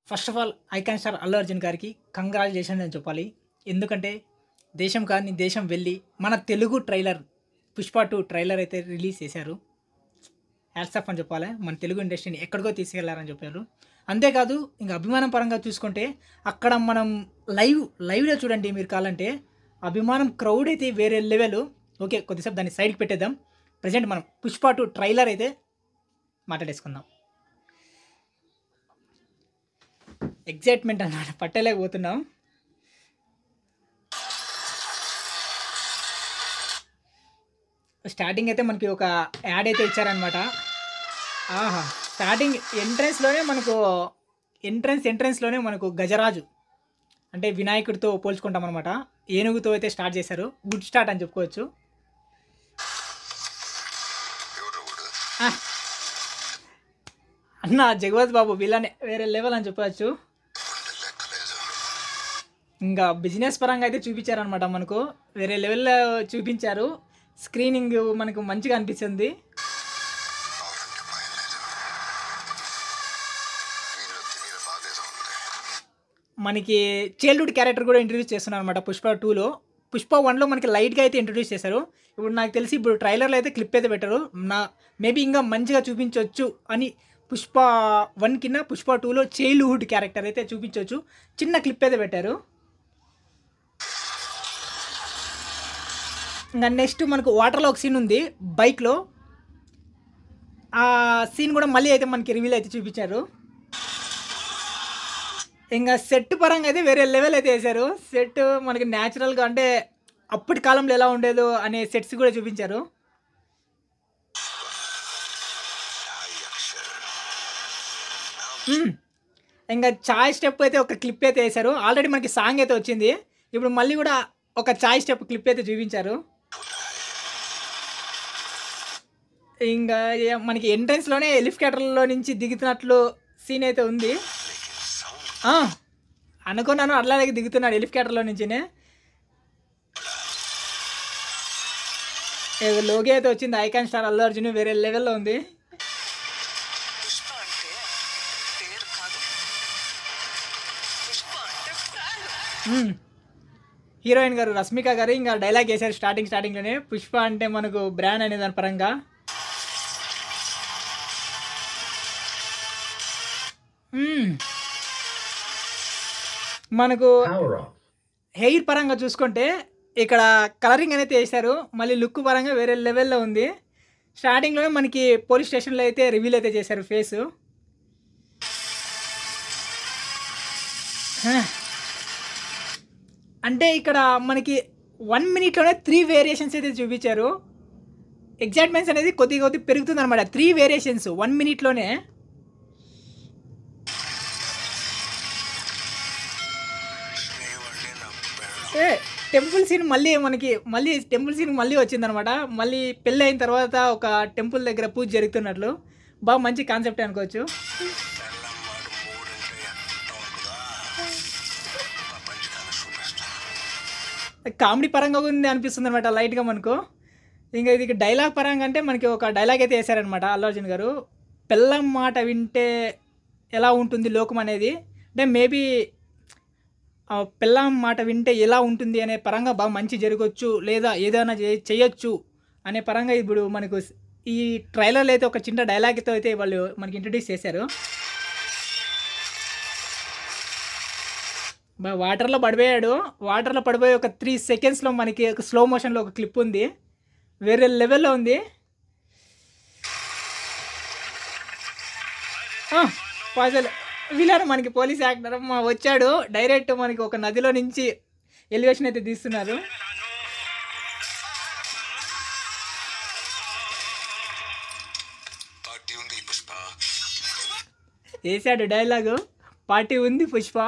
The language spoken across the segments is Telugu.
First of all icon star Allu Arjun గారికి కంగ్రాచులేషన్స్ అని చెప్పాలి. ఎందుకంటే దేశం కాని దేశం వెళ్ళి మన తెలుగు ట్రైలర్ 'పుష్ప 2' ట్రైలర్ అయితే రిలీజ్ చేశారు. హ్యాట్స్ ఆఫ్ అని చెప్పాలి. మన తెలుగు ఇండస్ట్రీని ఎక్కడికో తీసుకెళ్లారని చెప్పారు. అంతేకాదు ఇంకా అభిమానం పరంగా చూసుకుంటే అక్కడ మనం లైవ్లో చూడండి మీరు కావాలంటే అభిమానం క్రౌడ్ అయితే వేరే లెవెల్. ఓకే, కొద్దిసేపు దాన్ని సైడ్కి పెట్టేద్దాం. ప్రజెంట్ మనం 'పుష్ప 2' ట్రైలర్ అయితే మాట్లాడేసుకుందాం. ఎగ్జైట్మెంట్ అన్నమాట, పట్టలేకపోతున్నాం. స్టార్టింగ్ అయితే మనకి ఒక యాడ్ అయితే ఇచ్చారనమాట. ఆహా, స్టార్టింగ్ ఎంట్రన్స్లోనే మనకు గజరాజు అంటే వినాయకుడితో పోల్చుకుంటాం అనమాట. ఏనుగుతో అయితే స్టార్ట్ చేశారు. గుడ్ స్టార్ట్ అని చెప్పుకోవచ్చు. అన్న జగవత్ బాబు వీళ్ళని వేరే లెవెల్ అని చెప్పవచ్చు. ఇంకా బిజినెస్ పరంగా అయితే చూపించారనమాట. మనకు వేరే లెవెల్లో చూపించారు. స్క్రీనింగ్ మనకు మంచిగా అనిపిస్తుంది. మనకి చైల్డ్హుడ్ క్యారెక్టర్ కూడా ఇంట్రడ్యూస్ చేస్తున్నారు అనమాట పుష్ప 2లో. పుష్ప 1లో మనకి లైట్గా అయితే ఇంట్రడ్యూస్ చేశారు. ఇప్పుడు నాకు తెలిసి ఇప్పుడు ట్రైలర్లో అయితే క్లిప్ అయితే పెట్టారు. మేబీ ఇంకా మంచిగా చూపించవచ్చు అని పుష్ప 1 కింద పుష్ప 2లో చైల్డ్హుడ్ క్యారెక్టర్ అయితే చూపించవచ్చు. చిన్న క్లిప్ అయితే పెట్టారు. ఇంకా నెక్స్ట్ మనకు వాటర్లో ఒక సీన్ ఉంది బైక్లో. ఆ సీన్ కూడా మళ్ళీ అయితే మనకి రివీల్ అయితే చూపించారు. ఇంకా సెట్ పరంగా అయితే వేరే లెవెల్ అయితే వేశారు. సెట్ మనకి న్యాచురల్గా అంటే అప్పటి కాలంలో ఎలా ఉండేదో అనే సెట్స్ కూడా చూపించారు. ఇంకా చాయ్ స్టెప్ అయితే ఒక క్లిప్ అయితే వేశారు. ఆల్రెడీ మనకి సాంగ్ అయితే వచ్చింది. ఇప్పుడు మళ్ళీ కూడా ఒక చాయ్ స్టెప్ క్లిప్ అయితే చూపించారు. ఇంకా మనకి ఎంట్రన్స్లోనే హెలికాప్టర్లో నుంచి దిగుతున్నట్లు సీన్ అయితే ఉంది. అనుకున్నాను అట్లాగే దిగుతున్నాడు హెలికాప్టర్లో నుంచినే. లోగే అయితే వచ్చింది. ఐకాన్ స్టార్ అల్లు అర్జున్ వేరే లెవెల్లో ఉంది. హీరోయిన్ గారు రష్మిక గారు ఇంకా డైలాగ్ వేశారు స్టార్టింగ్లోనే, పుష్ప అంటే మనకు బ్రాండ్ అనే దాని పరంగా. మనకు హెయిర్ పరంగా చూసుకుంటే ఇక్కడ కలరింగ్ అనేది వేశారు. మళ్ళీ లుక్ పరంగా వేరే లెవెల్లో ఉంది. స్టార్టింగ్లోనే మనకి పోలీస్ స్టేషన్లో అయితే రివీల్ అయితే చేశారు ఫేసు. అంటే ఇక్కడ మనకి 1 మినిట్లోనే 3 వేరియేషన్స్ అయితే చూపించారు. ఎగ్జైట్మెంట్స్ అనేది కొద్ది పెరుగుతుంది అనమాట. 3 వేరియేషన్స్ 1 మినిట్లోనే. టెంపుల్ సీన్ మళ్ళీ వచ్చిందనమాట. మళ్ళీ పెళ్ళి అయిన తర్వాత ఒక టెంపుల్ దగ్గర పూజ జరుగుతున్నట్లు బాగా మంచి కాన్సెప్ట్ అనుకోవచ్చు. కామెడీ పరంగా ఉంది అనిపిస్తుంది అనమాట లైట్గా మనకు. ఇంకా ఇది డైలాగ్ పరంగా అంటే మనకి ఒక డైలాగ్ అయితే వేశారనమాట అల్లు అర్జున్ గారు. పెళ్ళం మాట వింటే ఎలా ఉంటుంది లోకం అనేది, అంటే మేబీ పెళ్ళాం మాట వింటే ఎలా ఉంటుంది అనే పరంగా బాగా మంచి జరగవచ్చు లేదా ఏదైనా చేయొచ్చు అనే పరంగా ఇప్పుడు మనకు ఈ ట్రైలర్లో అయితే ఒక చిన్న డైలాగ్తో అయితే వాళ్ళు మనకి ఇంట్రడ్యూస్ చేశారు. వాటర్లో పడిపోయి ఒక 3 సెకండ్స్లో మనకి ఒక స్లో మోషన్లో ఒక క్లిప్ ఉంది. వేరే లెవెల్లో ఉంది. ఫాజల్ విలన్ మనకి పోలీస్ యాక్టర్ వచ్చాడు. డైరెక్ట్ మనకి ఒక నదిలో నుంచి ఎలివేషన్ అయితే తీస్తున్నారు. వేసాడు డైలాగు, పార్టీ ఉంది పుష్ప.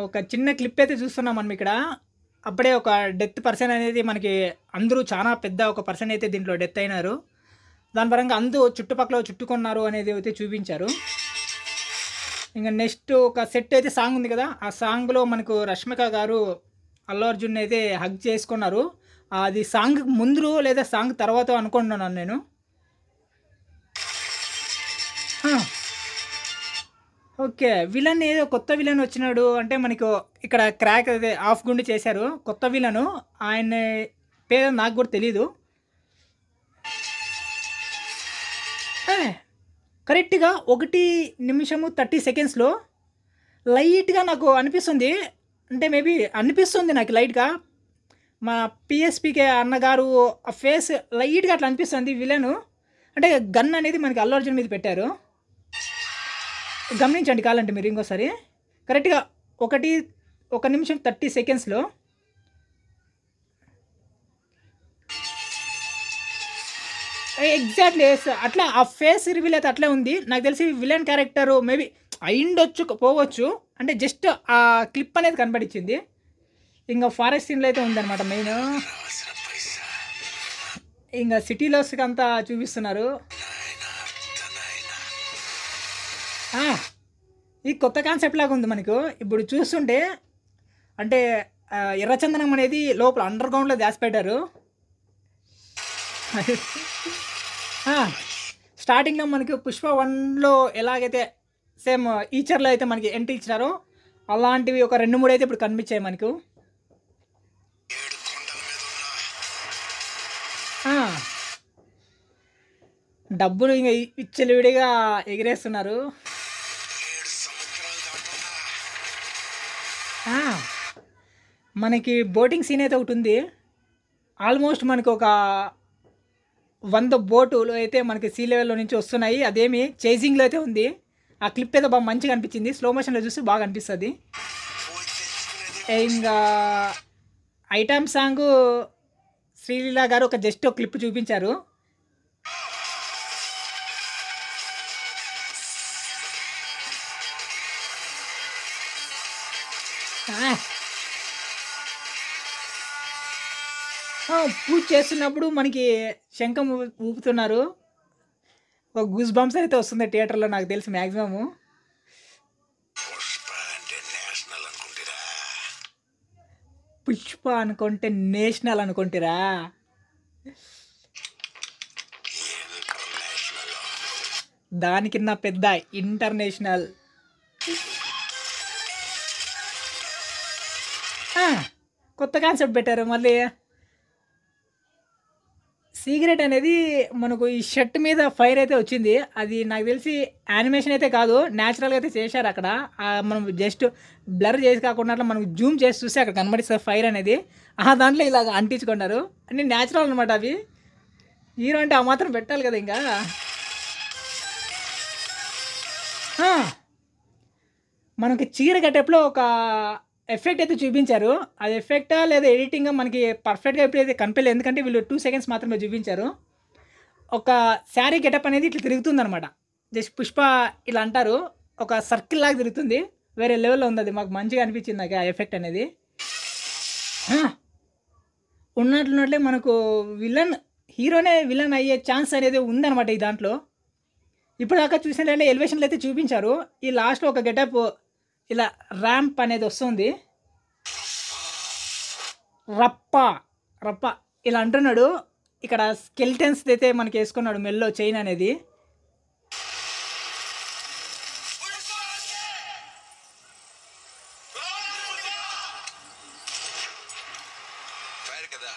ఒక చిన్న క్లిప్ అయితే చూస్తున్నాం మనం ఇక్కడ. అప్పుడే ఒక డెత్ పర్సన్ అనేది మనకి అందరూ చాలా పెద్ద ఒక పర్సన్ అయితే దీంట్లో డెత్ అయినారు. దాని పరంగా అందరూ చుట్టుపక్కల చుట్టుకున్నారు అనేది అయితే చూపించారు. ఇంకా నెక్స్ట్ ఒక సెట్ అయితే సాంగ్ ఉంది కదా, ఆ సాంగ్లో మనకు రష్మిక గారు అల్లు అర్జున్ అయితే హగ్ చేసుకున్నారు. అది సాంగ్ ముందు లేదా సాంగ్ తర్వాత అనుకుంటున్నాను నేను. ఆ! ఓకే. విలన్ ఏదో కొత్త విలన్ వచ్చినాడు అంటే మనకు ఇక్కడ క్రాక్ అదే హాఫ్ గుండు చేశారు. కొత్త విలను ఆయన పేరు నాకు కూడా తెలీదు. ఏ కరెక్ట్‌గా 1 నిమిషము 30 సెకండ్స్‌లో లైట్‌గా నాకు అనిపిస్తుంది. అంటే మేబీ అనిపిస్తుంది నాకు లైట్‌గా. మా పీఎస్‌పీకే అన్నగారు ఆ ఫేస్ లైట్‌గా అట్లా అనిపిస్తుంది విలను. అంటే గన్ అనేది మనకి అల్లు అర్జున్ మీద పెట్టారు. గమనించండి కావాలంటే మీరు ఇంకోసారి. కరెక్ట్‌గా 1 నిమిషం 30 సెకండ్స్‌లో ఎగ్జాక్ట్‌లీ యెస్. అట్లా ఆ ఫేస్ రివీల్ అయితే అట్లే ఉంది. నాకు తెలిసి విలన్ క్యారెక్టర్ మేబీ అయ్యుండొచ్చు, పోవచ్చు. అంటే జస్ట్ ఆ క్లిప్ అనేది కనపడిచ్చింది. ఇంగ ఫారెస్ట్ సీన్‌లో అయితే ఉందనమాట మెయిను. ఇంగ సిటీలోస్‌కంతా చూపిస్తున్నారు. ఆ! ఇది కొత్త కాన్సెప్ట్ లాగా ఉంది మనకు. ఇప్పుడు చూస్తుంటే అంటే ఎర్రచందనం అనేది లోపల అండర్ గ్రౌండ్‌లో దాచిపెట్టారు. ఆ! స్టార్టింగ్‌లో మనకి 'పుష్ప 1'లో ఎలాగైతే సేమ్ ఈచర్‌లో అయితే మనకి ఎంట్రీ ఇచ్చినారో, అలాంటివి ఒక 2, 3 అయితే ఇప్పుడు కనిపించాయి మనకు. ఆ! డబ్బులు ఇంగ విచ్చలవిడిగా ఎగిరేస్తున్నారు. ఆ! మనకి బోటింగ్ సీన్ అయితే ఒకటుంది. ఆల్మోస్ట్ మనకొక 100 బోటులు అయితే మనకి సీ లెవెల్‌లో నుంచి వస్తున్నాయి. అదేమి చేజింగ్‌లో అయితే ఉంది. ఆ క్లిప్ ఏదో మంచిగా అనిపించింది. స్లో మోషన్‌లో చూస్తే బాగా అనిపిస్తది. ఇంగా ఐటెమ్ సాంగు 'శ్రీలీల' గారు ఒక జస్ట్ ఒక క్లిప్ చూపించారు. ఆ! ఆ! పూజ చేస్తున్నప్పుడు మనకి శంఖం ఊపుతున్నారు. ఒక గూస్ బంప్స్ అయితే వస్తుంది థియేటర్‌లో నాకు తెలిసి మాక్సిమము. పుష్ప అంటే నేషనల్ అనుకుంటారా? 'పుష్ప' అనుకుంటే 'నేషనల్' అనుకుంటిరా? ఇంటర్నేషనల్. దానికిన్న పెద్ద 'ఇంటర్నేషనల్'. ఆ! కొత్త కాన్సెప్ట్ పెట్టారు మళ్ళీ. సీక్రెట్ అనేది మనకు ఈ షర్ట్ మీద ఫైర్ అయితే వచ్చింది. అది నాకు తెలిసి యానిమేషన్ అయితే కాదు. నేచురల్‌గా అయితే చేశారక్కడ. మనం జస్ట్ బ్లర్ చేసి కాకుండా అట్లా మనం జూమ్ చేసి చూస్తే అక్కడ కనబడిస్తది ఫైర్ అనేది. దాంట్లో ఇలాగ అంటించుకున్నారు. అన్నీ నేచురల్ అనమాట అవి. హీరో అంటే ఆ మాత్రం పెట్టాలి కదా ఇంకా. ఆ! మనకి చీర గెటప్‌లో ఒక ఎఫెక్ట్ అయితే చూపించారు. అది ఎఫెక్టా లేదా ఎడిటింగా మనకి పర్ఫెక్ట్‌గా ఎప్పుడైతే కనిపియలేదు. ఎందుకంటే వీళ్ళు 2 సెకండ్స్ మాత్రమే చూపించారు. ఒక శారీ గెటప్ అనేది ఇట్లా తిరుగుతుందనమాట. జస్ట్ 'పుష్ప' ఇలా అంటారు. ఒక సర్కిల్ లాగా తిరుగుతుంది. వేరే లెవెల్‌లో ఉందది. మాకు మంచిగా అనిపించింది నాకు ఆ ఎఫెక్ట్ అనేది. ఆ! ఉన్నట్లున్నట్లే మనకు విలన్ హీరోనే విలన్ అయ్యే ఛాన్స్ అనేది ఉందనమాట ఈ దాంట్లో. ఇప్పటిదాకా చూసినట్లయితే ఎలివేషన్‌లో అయితే చూపించారు. ఈ లాస్ట్‌లో ఒక గెటప్ ఇలా ర్యాంప్ అనేది వస్తుంది. రప్ప, రప్ప ఇలా అంటున్నాడు. ఇక్కడ స్కెలిటన్స్‌దయితే మనకేసుకున్నాడు మెడలో చైన్ అనేది. ఫైర్ కదా.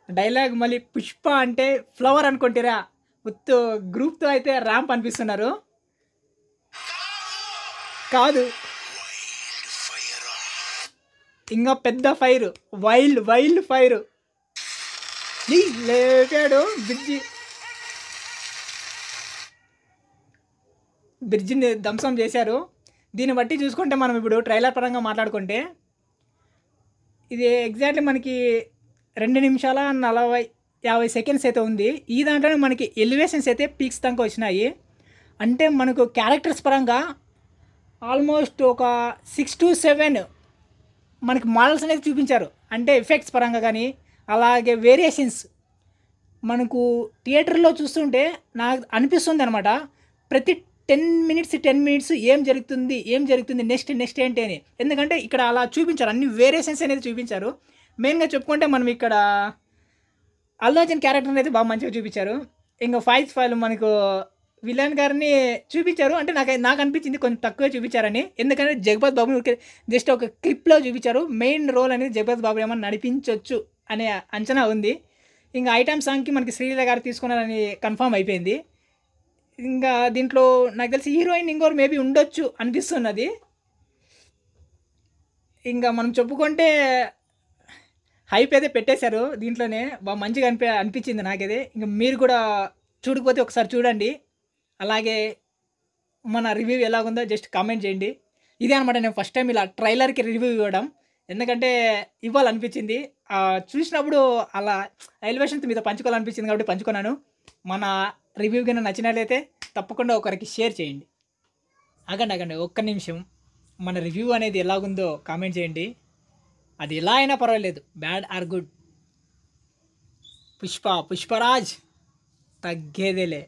డైలాగ్ మళ్ళీ 'పుష్ప' అంటే ఫ్లవర్ అనుకుంటిరా? ఉత్తు గ్రూప్‌తో అయితే ర్యాంప్ అనిపిస్తున్నారు. కాదు. ఫైర్. ఇంగా పెద్ద ఫైరు. Wild fire. లేపాడు బ్రిడ్జి. బ్రిడ్జిని ధ్వంసం చేశారు. దీన్ని బట్టి చూసుకుంటే మనం ఇప్పుడు ట్రైలర్ పరంగా మాట్లాడుకుంటే, ఇది ఎగ్జాక్ట్‌లీ మనకి 2 నిమిషాల 50 సెకండ్స్ అయితే ఉంది. ఈ దాంట్లోనే మనకి ఎలివేషన్స్ అయితే పీక్స్ దాకా వచ్చినాయి. అంటే మనకు క్యారెక్టర్స్ పరంగా ఆల్మోస్ట్ ఒక 6-7 మనకి మోడల్స్ అనేది చూపించారు. అంటే ఎఫెక్ట్స్ పరంగా గానీ, అలాగే వేరియేషన్స్ మనకు థియేటర్‌లో చూస్తుంటే నాకు అనిపిస్తుందనమాట. ప్రతి 10 మినిట్స్ ఏం జరుగుతుంది నెక్స్ట్ ఏంటి అని. ఎందుకంటే ఇక్కడ అలా చూపించారు. అన్ని వేరియేషన్స్ అనేది చూపించారు. మెయిన్‌గా చెప్పుకుంటే మనం ఇక్కడ అల్లు అర్జున్ క్యారెక్టర్ అనేది బాగా మంచిగా చూపించారు. ఇంక ఫైల్స్ మనకు విలన్ గారిని చూపించారు. అంటే నాకు అనిపించింది కొంచెం తక్కువే చూపించారని. ఎందుకంటే జగపతి బాబుని ఊరికే జస్ట్ ఒక క్లిప్‌లో చూపించారు. మెయిన్ రోల్ అనేది జగపతి బాబు ఏమన్నా నడిపించొచ్చు అనే అంచనా ఉంది. ఇంక ఐటెమ్ సాంగ్‌కి మనకి శ్రీలీల గారు తీసుకున్నారని కన్ఫర్మ్ అయిపోయింది. ఇంకా దీంట్లో నాకు తెలిసి హీరోయిన్ ఇంకోరు మేబీ ఉండొచ్చు అనిపిస్తున్నది. ఇంకా మనం చెప్పుకుంటే హైప్ అయితే పెట్టేశారు దీంట్లోనే. మంచిగా అనిపించింది నాకైతే. ఇంక మీరు కూడా చూడకపోతే ఒకసారి చూడండి. అలాగే మన రివ్యూ ఎలాగుందో జస్ట్ కామెంట్ చేయండి. ఇదే అనమాట నేను ఫస్ట్ టైం ఇలా ట్రైలర్‌కి రివ్యూ ఇవ్వడం. ఎందుకంటే ఇవ్వాలనిపించింది. చూసినప్పుడు అలా ఎలివేషన్స్ మీతో పంచుకోవాలనిపించింది కాబట్టి పంచుకున్నాను. మన రివ్యూ గిన నచ్చినట్లయితే తప్పకుండా ఒకరికి షేర్ చేయండి. ఆగండి ఒక్క నిమిషం. మన రివ్యూ అనేది ఎలాగుందో కామెంట్ చేయండి. అది ఎలా అయినా పర్వాలేదు. Bad or good. పుష్పరాజ్ తగ్గేదేలే.